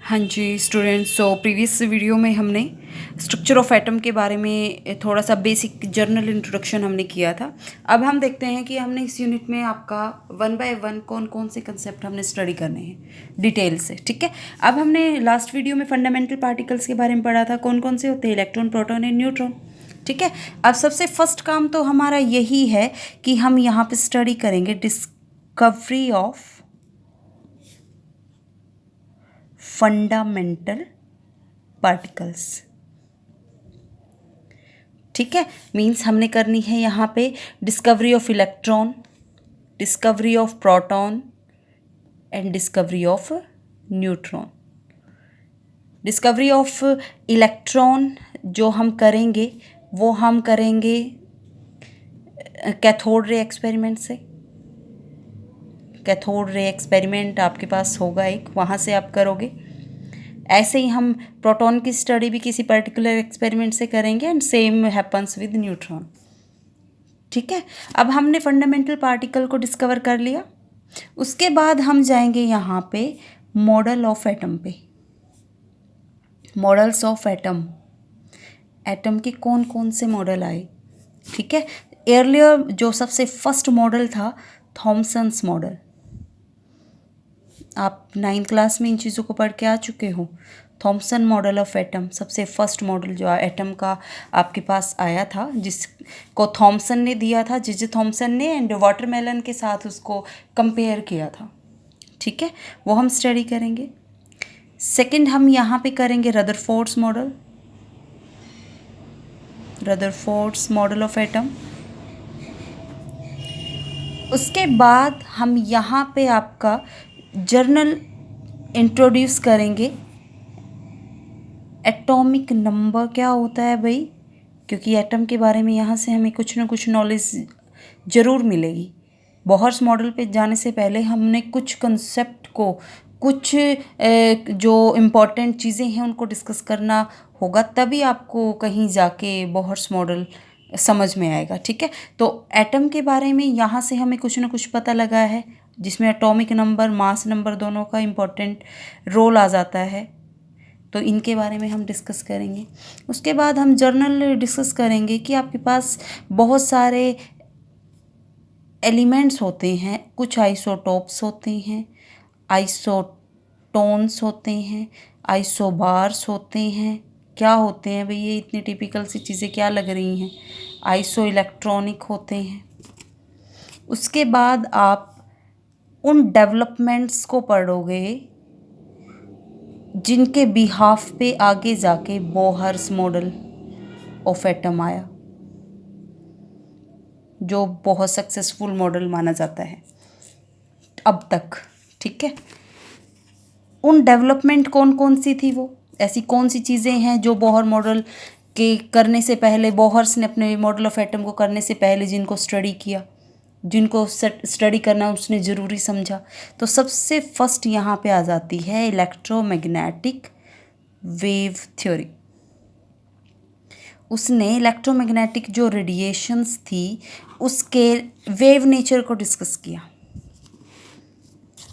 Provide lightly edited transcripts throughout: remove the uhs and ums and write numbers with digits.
हाँ जी students, so previous video में हमने स्ट्रक्चर ऑफ एटम के बारे में थोड़ा सा बेसिक जर्नल इंट्रोडक्शन हमने किया था। अब हम देखते हैं कि हमने इस यूनिट में आपका 1 बाय 1 कौन कौन से कंसेप्ट हमने स्टडी करने हैं डिटेल से। ठीक है, अब हमने लास्ट वीडियो में फंडामेंटल पार्टिकल्स के बारे में पढ़ा था, कौन कौन से होते हैं, इलेक्ट्रॉन, प्रोटॉन एंड न्यूट्रॉन। ठीक है, अब सबसे फर्स्ट काम तो हमारा यही है कि हम यहाँ पे स्टडी करेंगे डिस्कवरी ऑफ फंडामेंटल पार्टिकल्स। ठीक है, मीन्स हमने करनी है यहाँ पे discovery of electron, discovery of proton and discovery of neutron. Discovery of electron जो हम करेंगे वो हम करेंगे कैथोड रे एक्सपेरिमेंट से। कैथोड रे एक्सपेरिमेंट आपके पास होगा एक, वहाँ से आप करोगे। ऐसे ही हम प्रोटॉन की स्टडी भी किसी पर्टिकुलर एक्सपेरिमेंट से करेंगे and same happens with neutron. ठीक है, अब हमने फंडामेंटल पार्टिकल को डिस्कवर कर लिया। उसके बाद हम जाएंगे यहाँ पे मॉडल ऑफ एटम पे। मॉडल्स ऑफ एटम, एटम के कौन कौन से मॉडल आए। ठीक है, एर्लियर जो सबसे फर्स्ट मॉडल था थॉमसन्स मॉडल। आप 9th क्लास में इन चीज़ों को पढ़ के आ चुके हो। थॉमसन मॉडल ऑफ एटम, सबसे फर्स्ट मॉडल जो एटम का आपके पास आया था, जिसको थॉमसन ने दिया था, जे थॉमसन ने, एंड वाटरमेलन के साथ उसको कंपेयर किया था। ठीक है, वो हम स्टडी करेंगे। सेकंड हम यहाँ पे करेंगे Rutherford's model, Rutherford's model of atom. उसके बाद हम यहाँ पे आपका जर्नल इंट्रोड्यूस करेंगे एटॉमिक नंबर क्या होता है भाई, क्योंकि एटम के बारे में यहाँ से हमें कुछ ना कुछ नॉलेज ज़रूर मिलेगी। बोहर्स मॉडल पे जाने से पहले हमने कुछ कंसेप्ट को, कुछ जो इम्पॉर्टेंट चीज़ें हैं उनको डिस्कस करना होगा, तभी आपको कहीं जाके बोहर्स मॉडल समझ में आएगा। ठीक है, तो एटम के बारे में यहाँ से हमें कुछ ना कुछ पता लगा है, जिसमें एटॉमिक नंबर, मास नंबर दोनों का इम्पोर्टेंट रोल आ जाता है, तो इनके बारे में हम डिस्कस करेंगे। उसके बाद हम जर्नल डिस्कस करेंगे कि आपके पास बहुत सारे एलिमेंट्स होते हैं, कुछ आइसोटोप्स होते हैं, आइसोटोन्स होते हैं, आइसोबार्स होते हैं। क्या होते हैं भाई ये इतनी टिपिकल सी चीज़ें क्या लग रही हैं। आइसो इलेक्ट्रॉनिक होते हैं। उसके बाद आप उन डेवलपमेंट्स को पढ़ोगे जिनके बिहाफ पे आगे जाके बोहर्स मॉडल ऑफ एटम आया, जो बहुत सक्सेसफुल मॉडल माना जाता है अब तक। ठीक है, उन डेवलपमेंट कौन कौन सी थी, वो ऐसी कौन सी चीज़ें हैं जो बोहर मॉडल के करने से पहले, बोहर्स ने अपने मॉडल ऑफ एटम को करने से पहले जिनको स्टडी किया, जिनको स्टडी करना उसने ज़रूरी समझा। तो सबसे फर्स्ट यहाँ पे आ जाती है इलेक्ट्रोमैग्नेटिक वेव थ्योरी। उसने इलेक्ट्रोमैग्नेटिक जो रेडिएशंस थी उसके वेव नेचर को डिस्कस किया।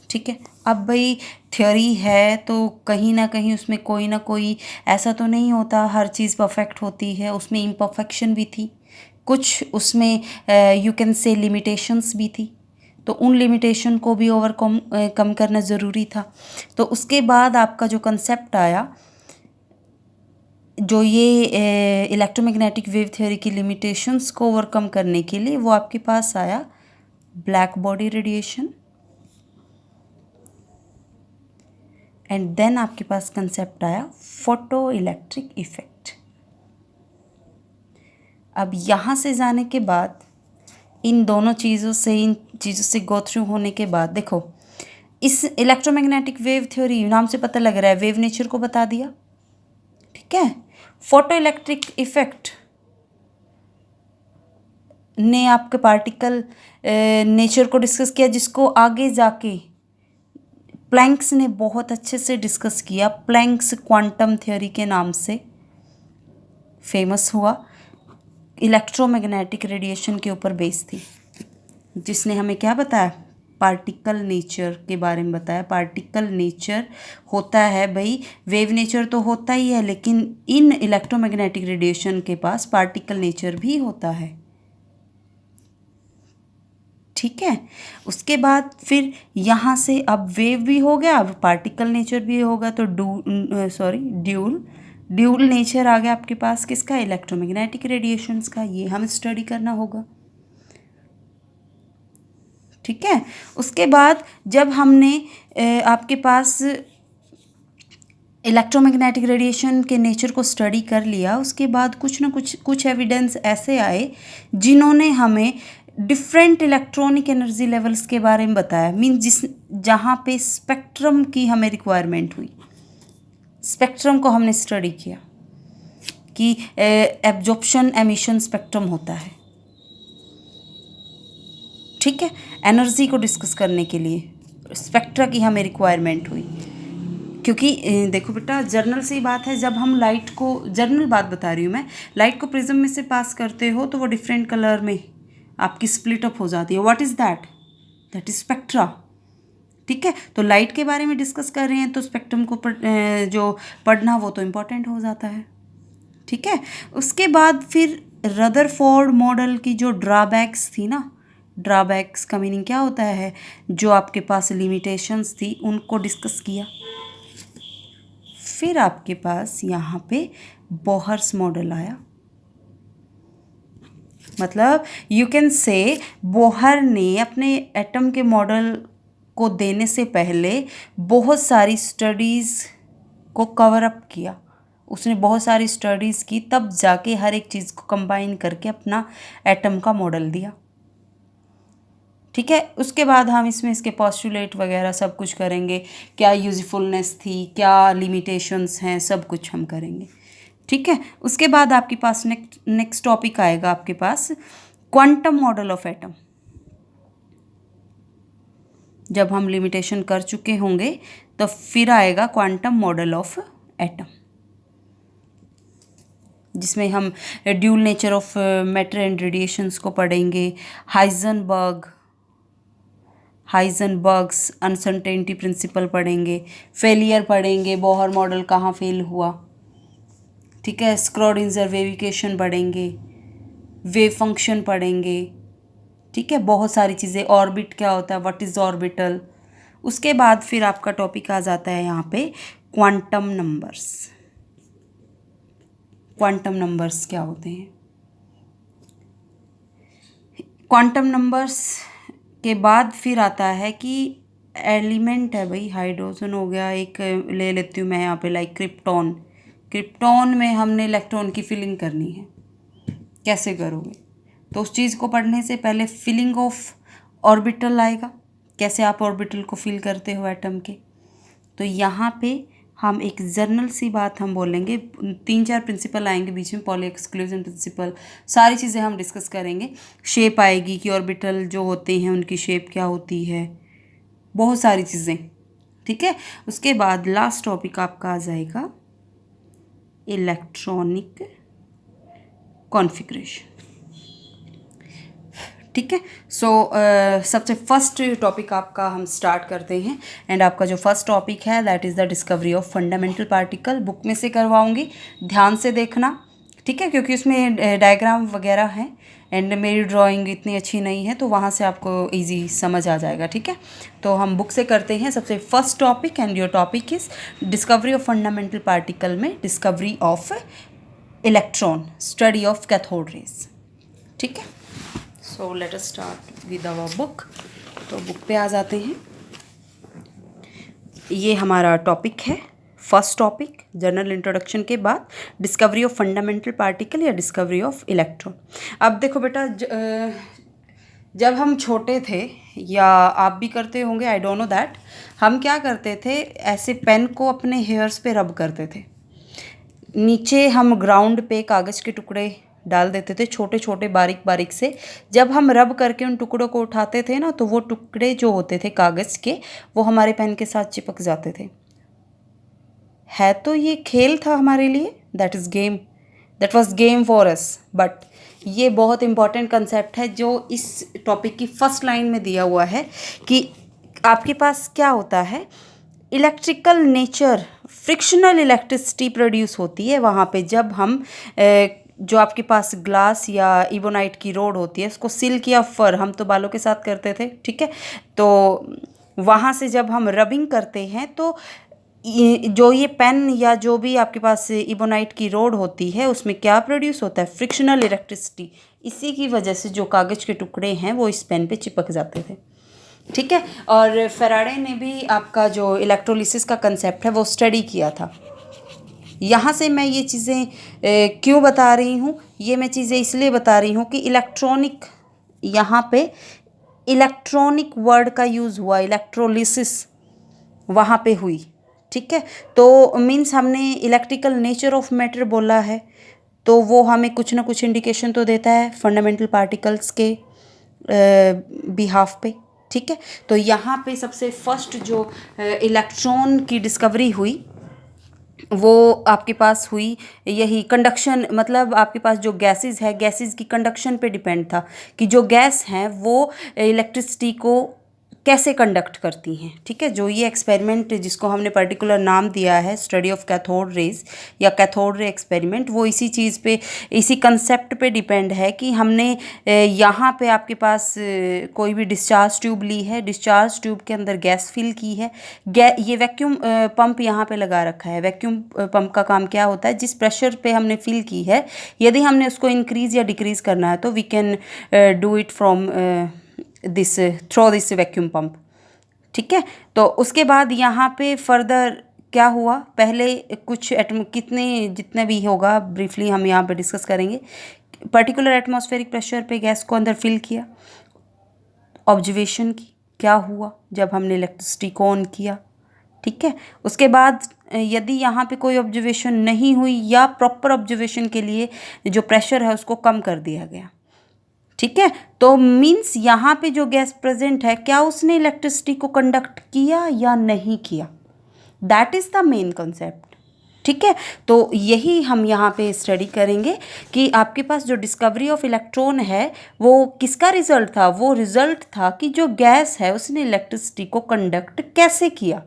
ठीक है, अब भाई थ्योरी है तो कहीं ना कहीं उसमें कोई ना कोई, ऐसा तो नहीं होता हर चीज़ परफेक्ट होती है, उसमें इम्परफेक्शन भी थी, कुछ उसमें यू कैन से लिमिटेशंस भी थी, तो उन लिमिटेशन को भी ओवरकम कम करना ज़रूरी था। तो उसके बाद आपका जो कंसेप्ट आया, जो ये इलेक्ट्रोमैग्नेटिक वेव थ्योरी की लिमिटेशंस को ओवरकम करने के लिए, वो आपके पास आया black body radiation, and then आपके पास कंसेप्ट आया फोटो इलेक्ट्रिक इफेक्ट। अब यहाँ से जाने के बाद, इन दोनों चीज़ों से गो थ्रू होने के बाद, देखो इस इलेक्ट्रोमैग्नेटिक वेव थ्योरी नाम से पता लग रहा है वेव नेचर को बता दिया। ठीक है, फोटो इलेक्ट्रिक इफेक्ट ने आपके पार्टिकल नेचर को डिस्कस किया, जिसको आगे जाके प्लैंक्स ने बहुत अच्छे से डिस्कस किया। प्लैंक्स क्वांटम थ्योरी के नाम से फेमस हुआ, इलेक्ट्रोमैग्नेटिक रेडिएशन के ऊपर बेस थी, जिसने हमें क्या बताया, पार्टिकल नेचर के बारे में बताया। पार्टिकल नेचर होता है भाई, वेव नेचर तो होता ही है, लेकिन इन इलेक्ट्रोमैग्नेटिक रेडिएशन के पास पार्टिकल नेचर भी होता है। ठीक है, उसके बाद फिर यहाँ से अब वेव भी हो गया, अब पार्टिकल नेचर भी होगा, तो ड्यूल नेचर आ गया आपके पास किसका, इलेक्ट्रोमैग्नेटिक रेडिएशंस का। ये हम स्टडी करना होगा। ठीक है, उसके बाद जब हमने आपके पास इलेक्ट्रोमैग्नेटिक रेडिएशन के नेचर को स्टडी कर लिया, उसके बाद कुछ एविडेंस ऐसे आए जिन्होंने हमें डिफरेंट इलेक्ट्रॉनिक एनर्जी लेवल्स के बारे में बताया। जहाँ पे स्पेक्ट्रम की हमें रिक्वायरमेंट हुई, स्पेक्ट्रम को हमने स्टडी किया कि एब्जॉर्प्शन एमिशन स्पेक्ट्रम होता है। ठीक है, एनर्जी को डिस्कस करने के लिए स्पेक्ट्रा की हमें रिक्वायरमेंट हुई, क्योंकि देखो बेटा जर्नल से ही बात है, जब हम लाइट को, जर्नल बात बता रही हूँ मैं, लाइट को प्रिज्म में से पास करते हो तो वो डिफरेंट कलर में आपकी स्प्लिट अप हो जाती है। What is that? That is spectra. ठीक है, तो लाइट के बारे में डिस्कस कर रहे हैं तो स्पेक्ट्रम को जो पढ़ना वो तो इम्पॉर्टेंट हो जाता है। ठीक है, उसके बाद फिर रदरफोर्ड मॉडल की जो ड्रॉबैक्स थी ना, ड्रॉबैक्स का मीनिंग क्या होता है, जो आपके पास लिमिटेशंस थी उनको डिस्कस किया। फिर आपके पास यहाँ पे बोहर्स मॉडल आया, मतलब यू कैन से बोहर ने अपने एटम के मॉडल को देने से पहले बहुत सारी स्टडीज़ को कवर अप किया। उसने बहुत सारी स्टडीज़ की, तब जाके हर एक चीज़ को कंबाइन करके अपना एटम का मॉडल दिया। ठीक है, उसके बाद हम इसके पोस्टुलेट वगैरह सब कुछ करेंगे, क्या यूजफुलनेस थी, क्या लिमिटेशंस हैं, सब कुछ हम करेंगे। ठीक है, उसके बाद आपके पास नेक्स्ट टॉपिक आएगा आपके पास क्वांटम मॉडल ऑफ एटम। जब हम लिमिटेशन कर चुके होंगे तो फिर आएगा क्वांटम मॉडल ऑफ एटम, जिसमें हम dual nature of matter and radiations को पढ़ेंगे, हाइजनबर्ग्स अनसर्टेनिटी प्रिंसिपल पढ़ेंगे, फेलियर पढ़ेंगे, बोहर मॉडल कहाँ फेल हुआ। ठीक है, स्क्रोडिंजर वेव इक्वेशन पढ़ेंगे, वेव फंक्शन पढ़ेंगे। ठीक है, बहुत सारी चीज़ें, ऑर्बिट क्या होता है, व्हाट इज़ ऑर्बिटल। उसके बाद फिर आपका टॉपिक आ जाता है यहाँ पे क्वांटम नंबर्स। क्वांटम नंबर्स क्या होते हैं? क्वांटम नंबर्स के बाद फिर आता है कि एलिमेंट है भाई, हाइड्रोजन हो गया, एक ले लेती हूँ मैं यहाँ पे, लाइक क्रिप्टॉन में हमने इलेक्ट्रॉन की फिलिंग करनी है, कैसे करोगे? तो उस चीज़ को पढ़ने से पहले फिलिंग ऑफ ऑर्बिटल आएगा, कैसे आप ऑर्बिटल को फिल करते हो एटम के। तो यहाँ पे हम एक जर्नल सी बात हम बोलेंगे, 3-4 प्रिंसिपल आएंगे बीच में, पॉली एक्सक्लूजन प्रिंसिपल, सारी चीज़ें हम डिस्कस करेंगे। शेप आएगी कि ऑर्बिटल जो होते हैं उनकी शेप क्या होती है, बहुत सारी चीज़ें। ठीक है, उसके बाद लास्ट टॉपिक आपका आ जाएगा इलेक्ट्रॉनिक कॉन्फ़िगरेशन। ठीक है, सो सबसे फर्स्ट टॉपिक आपका हम स्टार्ट करते हैं, एंड आपका जो फर्स्ट टॉपिक है that is the discovery of fundamental particle. Book में से करवाऊंगी, ध्यान से देखना। ठीक है, क्योंकि उसमें डायग्राम वगैरह हैं एंड मेरी ड्राइंग इतनी अच्छी नहीं है, तो वहाँ से आपको इजी समझ आ जाएगा। ठीक है, तो हम बुक से करते हैं सबसे first topic, and your topic is discovery of fundamental particle में discovery of electron, study of cathode rays. ठीक है, so let us start with our book. तो बुक पे आ जाते हैं। ये हमारा टॉपिक है, फर्स्ट टॉपिक जनरल इंट्रोडक्शन के बाद डिस्कवरी ऑफ फंडामेंटल पार्टिकल या डिस्कवरी ऑफ इलेक्ट्रॉन। अब देखो बेटा, जब हम छोटे थे, या आप भी करते होंगे, आई डोंट नो दैट, हम क्या करते थे, ऐसे पेन को अपने हेयर्स पे रब करते थे। नीचे हम ग्राउंड पे कागज़ के टुकड़े डाल देते थे, छोटे छोटे बारीक बारीक से। जब हम रब करके उन टुकड़ों को उठाते थे ना, तो वो टुकड़े जो होते थे कागज़ के, वो हमारे पेन के साथ चिपक जाते थे। है तो ये खेल था हमारे लिए, that is game, that was game for us. But ये बहुत इंपॉर्टेंट कंसेप्ट है जो इस टॉपिक की फर्स्ट लाइन में दिया हुआ है कि आपके पास क्या होता है, electrical nature, frictional electricity produce होती है वहाँ पे जब हम जो आपके पास ग्लास या इबोनाइट की रोड होती है उसको सिल्क या फर, हम तो बालों के साथ करते थे, ठीक है, तो वहाँ से जब हम रबिंग करते हैं तो जो ये पेन या जो भी आपके पास इबोनाइट की रोड होती है उसमें क्या प्रोड्यूस होता है, फ्रिक्शनल इलेक्ट्रिसिटी। इसी की वजह से जो कागज़ के टुकड़े हैं वो इस पेन पे चिपक जाते थे, ठीक है। और फेराडे ने भी आपका जो इलेक्ट्रोलिसिस का कंसेप्ट है वो स्टडी किया था। यहाँ से मैं ये चीज़ें क्यों बता रही हूँ, ये मैं चीज़ें इसलिए बता रही हूँ कि इलेक्ट्रॉनिक, यहाँ पे इलेक्ट्रॉनिक वर्ड का यूज़ हुआ, इलेक्ट्रोलिसिस वहाँ पे हुई, ठीक है। तो मीन्स हमने इलेक्ट्रिकल नेचर ऑफ मैटर बोला है, तो वो हमें कुछ ना कुछ इंडिकेशन तो देता है फंडामेंटल पार्टिकल्स के बिहाफ पे, ठीक है। तो यहाँ पे सबसे फर्स्ट जो इलेक्ट्रॉन की डिस्कवरी हुई वो आपके पास हुई यही कंडक्शन, मतलब आपके पास जो गैसेस है, गैसेस की कंडक्शन पे डिपेंड था कि जो गैस हैं वो इलेक्ट्रिसिटी को कैसे कंडक्ट करती हैं, ठीक है। जो ये एक्सपेरिमेंट जिसको हमने पर्टिकुलर नाम दिया है स्टडी ऑफ कैथोड रेज या कैथोड रे एक्सपेरिमेंट, वो इसी चीज़ पे, इसी कंसेप्ट पे डिपेंड है कि हमने यहाँ पे आपके पास कोई भी डिस्चार्ज ट्यूब ली है, डिस्चार्ज ट्यूब के अंदर गैस फिल की है, ये वैक्यूम पंप यहाँ पे लगा रखा है। वैक्यूम पंप का काम क्या होता है, जिस प्रेशर पे हमने फिल की है यदि हमने उसको इंक्रीज़ या डिक्रीज़ करना है तो we can do it from this through this vacuum pump, ठीक है। तो उसके बाद यहाँ पे फर्दर क्या हुआ, पहले कुछ कितने जितने भी होगा ब्रीफली हम यहाँ पे डिस्कस करेंगे। पर्टिकुलर एटमॉस्फेरिक प्रेशर पे गैस को अंदर फिल किया, ऑब्जर्वेशन की क्या हुआ जब हमने इलेक्ट्रिसिटी को ऑन किया, ठीक है। उसके बाद यदि यहाँ पे कोई ऑब्जर्वेशन नहीं हुई या प्रॉपर ऑब्जर्वेशन के लिए जो प्रेशर है उसको कम कर दिया गया, ठीक है। तो मीन्स यहाँ पे जो गैस प्रेजेंट है क्या उसने इलेक्ट्रिसिटी को कंडक्ट किया या नहीं किया, that is the main concept, ठीक है। तो यही हम यहाँ पे स्टडी करेंगे कि आपके पास जो डिस्कवरी ऑफ इलेक्ट्रॉन है वो किसका रिजल्ट था, वो रिजल्ट था कि जो गैस है उसने इलेक्ट्रिसिटी को कंडक्ट कैसे किया,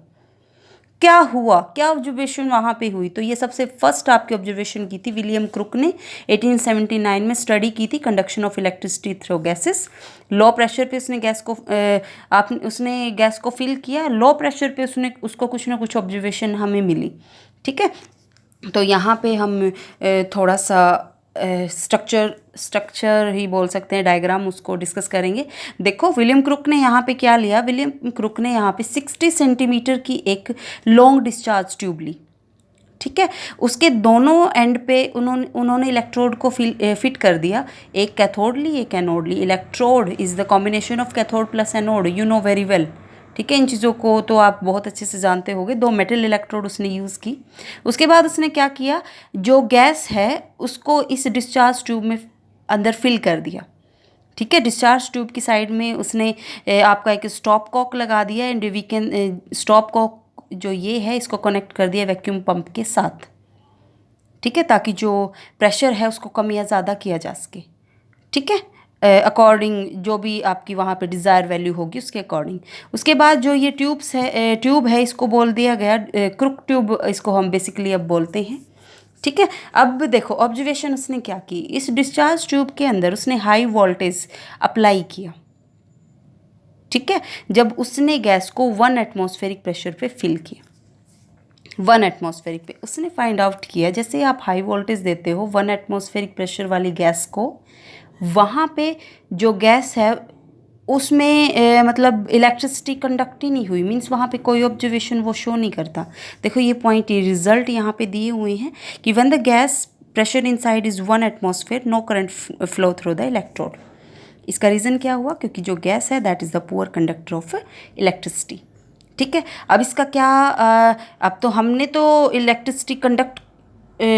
क्या हुआ, क्या ऑब्जर्वेशन वहाँ पे हुई। तो ये सबसे फर्स्ट आपकी ऑब्जर्वेशन की थी विलियम क्रुक ने 1879 में स्टडी की थी, conduction of electricity through gases. Low pressure पे उसने गैस को उसने गैस को फिल किया, लो प्रेशर पे उसको कुछ ना कुछ ऑब्जर्वेशन हमें मिली, ठीक है। तो यहाँ पे हम थोड़ा सा स्ट्रक्चर ही बोल सकते हैं, डायग्राम उसको डिस्कस करेंगे। देखो विलियम क्रुक ने यहाँ पे क्या लिया, विलियम क्रुक ने यहाँ पे 60 सेंटीमीटर की एक लॉन्ग डिस्चार्ज ट्यूब ली, ठीक है। उसके दोनों एंड पे उन्होंने इलेक्ट्रोड को फिट कर दिया, एक कैथोड ली एक एनोड ली। Electrode is the combination of cathode plus anode, you know very well, ठीक है। इन चीज़ों को तो आप बहुत अच्छे से जानते होंगे। 2 मेटल इलेक्ट्रोड उसने यूज़ की। उसके बाद उसने क्या किया, जो गैस है उसको इस डिस्चार्ज ट्यूब में अंदर फिल कर दिया, ठीक है। डिस्चार्ज ट्यूब की साइड में उसने आपका एक स्टॉप कॉक लगा दिया and we can stop cock जो ये है इसको कनेक्ट कर दिया वैक्यूम पंप के साथ, ठीक है, ताकि जो प्रेशर है उसको कम या ज़्यादा किया जा सके, ठीक है, अकॉर्डिंग जो भी आपकी वहाँ पे डिज़ायर वैल्यू होगी उसके अकॉर्डिंग। उसके बाद जो ये ट्यूब है इसको बोल दिया गया क्रुक ट्यूब, इसको हम बेसिकली अब बोलते हैं, ठीक है। अब देखो ऑब्जर्वेशन उसने क्या की, इस डिस्चार्ज ट्यूब के अंदर उसने हाई वोल्टेज अप्लाई किया, ठीक है। जब उसने गैस को 1 एटमॉस्फेरिक प्रेशर पे फिल किया, 1 एटमॉस्फेरिक पे उसने फाइंड आउट किया, जैसे आप हाई वोल्टेज देते हो 1 एटमॉस्फेरिक प्रेशर वाली गैस को, वहाँ पे जो गैस है उसमें मतलब इलेक्ट्रिसिटी कंडक्ट ही नहीं हुई, मीन्स वहाँ पे कोई ऑब्जर्वेशन वो शो नहीं करता। देखो ये पॉइंट, ये रिजल्ट यहाँ पे दिए हुए हैं कि when the gas pressure inside is 1 atmosphere no current flow through the electrode. इसका रीज़न क्या हुआ, क्योंकि जो गैस है that is the poor conductor of electricity, ठीक है। अब इसका क्या अब तो हमने तो इलेक्ट्रिसिटी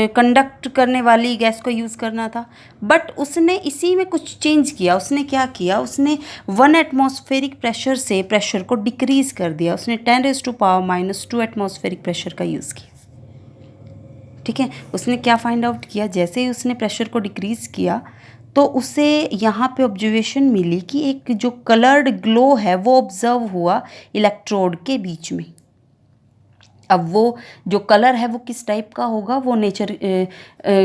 कंडक्ट करने वाली गैस को यूज़ करना था, बट उसने इसी में कुछ चेंज किया। उसने क्या किया, उसने 1 एटमॉस्फेरिक प्रेशर से प्रेशर को डिक्रीज़ कर दिया, उसने 10⁻⁻² एटमॉस्फेरिक प्रेशर का यूज़ किया, ठीक है। उसने क्या फाइंड आउट किया, जैसे ही उसने प्रेशर को डिक्रीज़ किया तो उसे यहाँ पे ऑब्जर्वेशन मिली कि एक जो कलर्ड ग्लो है वो ऑब्जर्व हुआ इलेक्ट्रोड के बीच में। अब वो जो कलर है वो किस टाइप का होगा, वो नेचर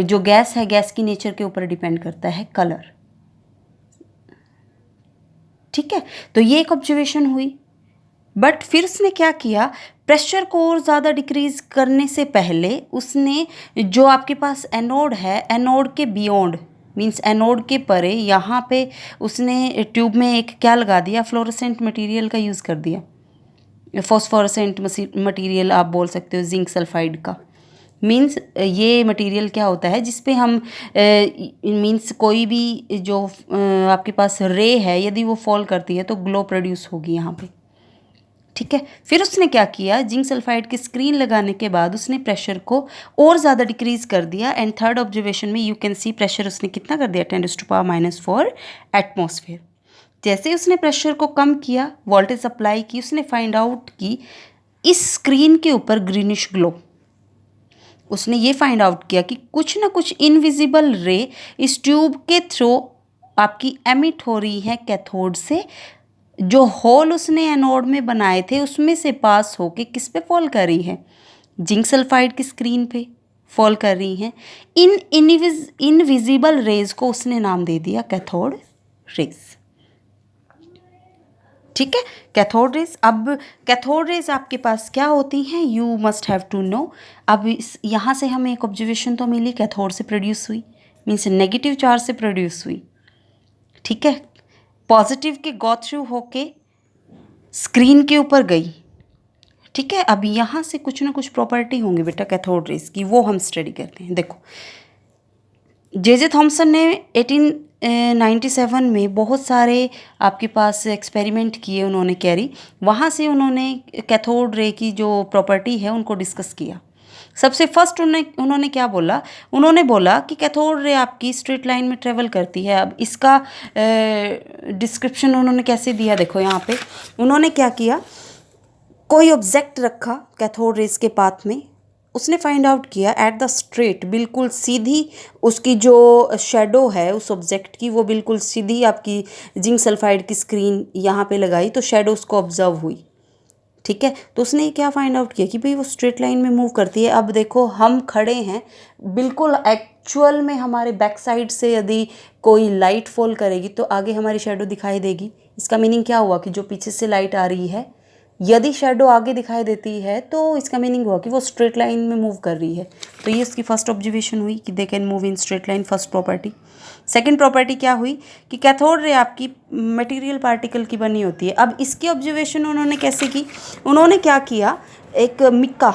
जो गैस है, गैस की नेचर के ऊपर डिपेंड करता है कलर। ठीक है, तो ये एक ऑब्जर्वेशन हुई। बट फिर उसने क्या किया, प्रेशर को और ज़्यादा डिक्रीज़ करने से पहले उसने जो आपके पास एनोड है, एनोड के बियॉन्ड मींस एनोड के परे यहाँ पे उसने ट्यूब में एक क्या लगा दिया, फ्लोरोसेंट मटेरियल का यूज़ कर दिया, फॉस्फोरेसेंट मटेरियल आप बोल सकते हो, जिंक सल्फाइड का। मींस ये मटेरियल क्या होता है जिस पे हम मींस कोई भी जो आपके पास रे है यदि वो फॉल करती है तो ग्लो प्रोड्यूस होगी यहाँ पे। ठीक है, फिर उसने क्या किया, जिंक सल्फाइड की स्क्रीन लगाने के बाद उसने प्रेशर को और ज़्यादा डिक्रीज़ कर दिया। एंड थर्ड ऑब्जर्वेशन में यू कैन सी प्रेशर उसने कितना कर दिया, 10⁻⁻⁴ एटमॉस्फेयर। जैसे उसने प्रेशर को कम किया, वोल्टेज अप्लाई की, उसने फाइंड आउट की इस स्क्रीन के ऊपर ग्रीनिश ग्लो। उसने ये फाइंड आउट किया कि कुछ ना कुछ इनविजिबल रे इस ट्यूब के थ्रू आपकी एमिट हो रही है कैथोड से, जो होल उसने एनोड में बनाए थे उसमें से पास होके किस पे फॉल कर रही है, जिंक सल्फाइड की स्क्रीन पे फॉल कर रही हैं। इन इनविजिबल रेज को उसने नाम दे दिया कैथोड रेज। ठीक है, कैथोड रेज। अब कैथोड रेज आपके पास क्या होती हैं, you must have to know. अब यहाँ से हमें एक ऑब्जर्वेशन तो मिली, कैथोड से प्रोड्यूस हुई, मीन्स नेगेटिव चार्ज से प्रोड्यूस हुई। ठीक है, पॉजिटिव के गो थ्रू होके स्क्रीन के ऊपर गई। ठीक है, अब यहाँ से कुछ ना कुछ प्रॉपर्टी होंगी बेटा कैथोड रेज की, वो हम स्टडी करते हैं। देखो, जे थॉमसन ने 1897 में बहुत सारे आपके पास एक्सपेरिमेंट किए उन्होंने कैरी, वहाँ से उन्होंने कैथोड रे की जो प्रॉपर्टी है उनको डिस्कस किया। सबसे फर्स्ट उन्होंने क्या बोला, उन्होंने बोला कि कैथोड रे आपकी स्ट्रेट लाइन में ट्रेवल करती है। अब इसका डिस्क्रिप्शन उन्होंने कैसे दिया, देखो यहाँ पे उन्होंने क्या किया, कोई ऑब्जेक्ट रखा कैथोड रेज के पाथ में, उसने फाइंड आउट किया एट द स्ट्रेट, बिल्कुल सीधी उसकी जो शेडो है उस ऑब्जेक्ट की वो बिल्कुल सीधी आपकी जिंक सल्फाइड की स्क्रीन यहाँ पे लगाई तो शेडो उसको ऑब्जर्व हुई। ठीक है, तो उसने क्या फाइंड आउट किया कि भाई वो स्ट्रेट लाइन में मूव करती है। अब देखो हम खड़े हैं, बिल्कुल एक्चुअल में हमारे बैक साइड से यदि कोई लाइट फॉल करेगी तो आगे हमारी शेडो दिखाई देगी। इसका मीनिंग क्या हुआ कि जो पीछे से लाइट आ रही है यदि शेडो आगे दिखाई देती है तो इसका मीनिंग हुआ कि वो स्ट्रेट लाइन में मूव कर रही है। तो ये इसकी फर्स्ट ऑब्जर्वेशन हुई कि they can move in straight line, first property. Second property क्या हुई कि कैथोड रे आपकी मटेरियल पार्टिकल की बनी होती है। अब इसकी ऑब्जर्वेशन उन्होंने कैसे की, उन्होंने क्या किया, एक मिक्का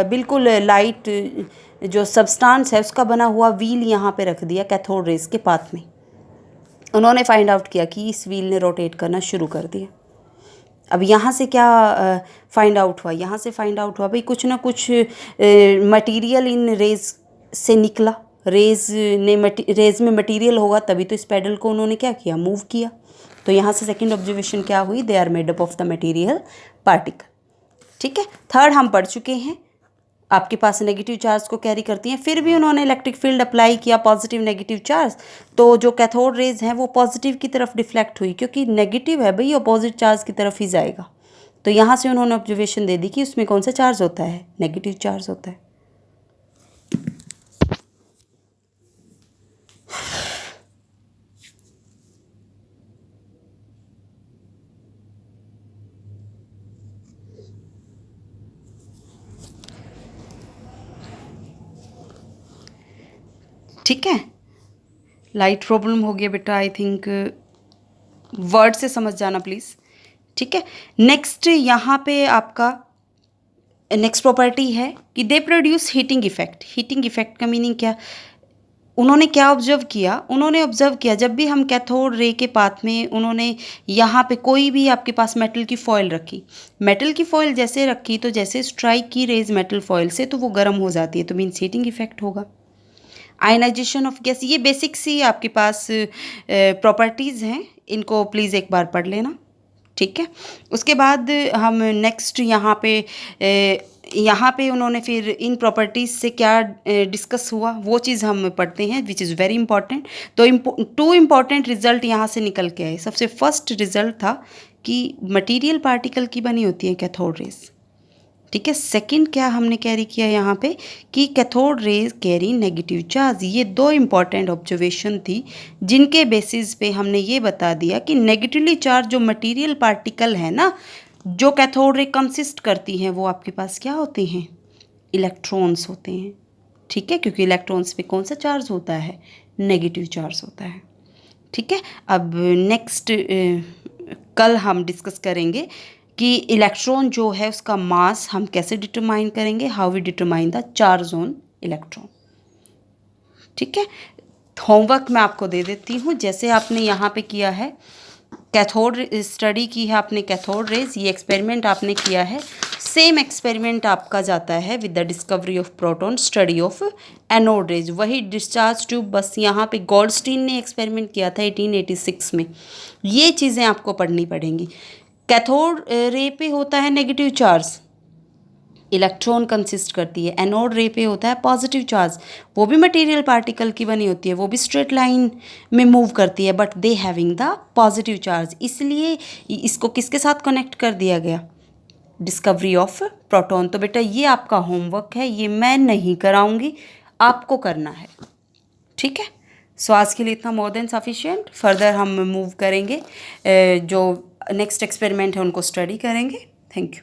बिल्कुल लाइट जो सब्सटेंस है उसका बना हुआ व्हील यहाँ पे रख दिया कैथोड रेज के पाथ में। उन्होंने फाइंड आउट किया कि इस व्हील ने रोटेट करना शुरू कर दिया। अब यहाँ से क्या फाइंड आउट हुआ, यहाँ से फाइंड आउट हुआ भाई कुछ ना कुछ मटेरियल इन रेज से निकला, रेज में मटेरियल होगा तभी तो इस पैडल को उन्होंने क्या किया, मूव किया। तो यहाँ से सेकंड ऑब्जर्वेशन क्या हुई, they are made up of the material particle. ठीक है, थर्ड हम पढ़ चुके हैं, आपके पास नेगेटिव चार्ज को कैरी करती हैं, फिर भी उन्होंने इलेक्ट्रिक फील्ड अप्लाई किया, पॉजिटिव नेगेटिव चार्ज, तो जो कैथोड रेज हैं वो पॉजिटिव की तरफ डिफ्लेक्ट हुई, क्योंकि नेगेटिव है भाई अपोजिट चार्ज की तरफ ही जाएगा। तो यहाँ से उन्होंने ऑब्जर्वेशन दे दी कि उसमें कौन सा चार्ज होता है, नेगेटिव चार्ज होता है। ठीक है, लाइट प्रॉब्लम हो गया बेटा, आई थिंक वर्ड से समझ जाना प्लीज़। ठीक है, नेक्स्ट यहाँ पे आपका नेक्स्ट प्रॉपर्टी है कि they produce heating effect. Heating effect का मीनिंग क्या, उन्होंने क्या ऑब्जर्व किया, उन्होंने ऑब्जर्व किया जब भी हम कैथोड रे के पाथ में उन्होंने यहाँ पे कोई भी आपके पास मेटल की फॉइल रखी, मेटल की फॉइल जैसे रखी तो जैसे स्ट्राइक की रेज मेटल फॉइल से तो वो गर्म हो जाती है, तो मीन्स हीटिंग इफेक्ट होगा। आयनाइजेशन ऑफ गैस, ये बेसिक सी आपके पास प्रॉपर्टीज़ हैं, इनको प्लीज़ एक बार पढ़ लेना। ठीक है, उसके बाद हम नेक्स्ट यहाँ पे यहाँ पे उन्होंने फिर इन प्रॉपर्टीज़ से क्या डिस्कस हुआ वो चीज़ हम पढ़ते हैं, विच इज़ वेरी इंपॉर्टेंट। तो 2 इम्पॉर्टेंट रिजल्ट यहाँ से निकल के आए। सबसे फर्स्ट रिजल्ट था कि मटेरियल पार्टिकल की बनी होती है कैथोड रेज, ठीक है। सेकंड क्या हमने कैरी किया यहाँ पे कि cathode rays carry negative charge. ये 2 इम्पॉर्टेंट ऑब्जर्वेशन थी जिनके बेसिस पे हमने ये बता दिया कि नेगेटिवली चार्ज जो मटेरियल पार्टिकल है ना, जो कैथोड रे कंसिस्ट करती हैं, वो आपके पास क्या होते हैं, इलेक्ट्रॉन्स होते हैं, ठीक है। क्योंकि इलेक्ट्रॉन्स पे कौन सा चार्ज होता है, नेगेटिव चार्ज होता है, ठीक है। अब नेक्स्ट कल हम डिस्कस करेंगे कि इलेक्ट्रॉन जो है उसका मास हम कैसे डिटरमाइन करेंगे, how we determine the charge on electron, ठीक है। होमवर्क मैं आपको दे देती हूँ, जैसे आपने यहाँ पे किया है कैथोड स्टडी की है आपने कैथोड रेज, ये एक्सपेरिमेंट आपने किया है, सेम एक्सपेरिमेंट आपका जाता है with the discovery of proton, study of anode rays, वही डिस्चार्ज ट्यूब, बस यहाँ पे गोल्डस्टीन ने एक्सपेरिमेंट किया था 1886 में। ये चीज़ें आपको पढ़नी पड़ेंगी। कैथोड रे पे होता है नेगेटिव चार्ज, इलेक्ट्रॉन कंसिस्ट करती है। एनोड रे पे होता है पॉजिटिव चार्ज, वो भी मटेरियल पार्टिकल की बनी होती है, वो भी स्ट्रेट लाइन में मूव करती है, but they having the positive charge. इसलिए इसको किसके साथ कनेक्ट कर दिया गया, डिस्कवरी ऑफ प्रोटॉन। तो बेटा ये आपका होमवर्क है, ये मैं नहीं कराऊंगी, आपको करना है, ठीक है। सो आज के लिए इतना मोर देन सफिशिएंट। फर्दर हम मूव करेंगे, जो नेक्स्ट एक्सपेरिमेंट है उनको स्टडी करेंगे। Thank you.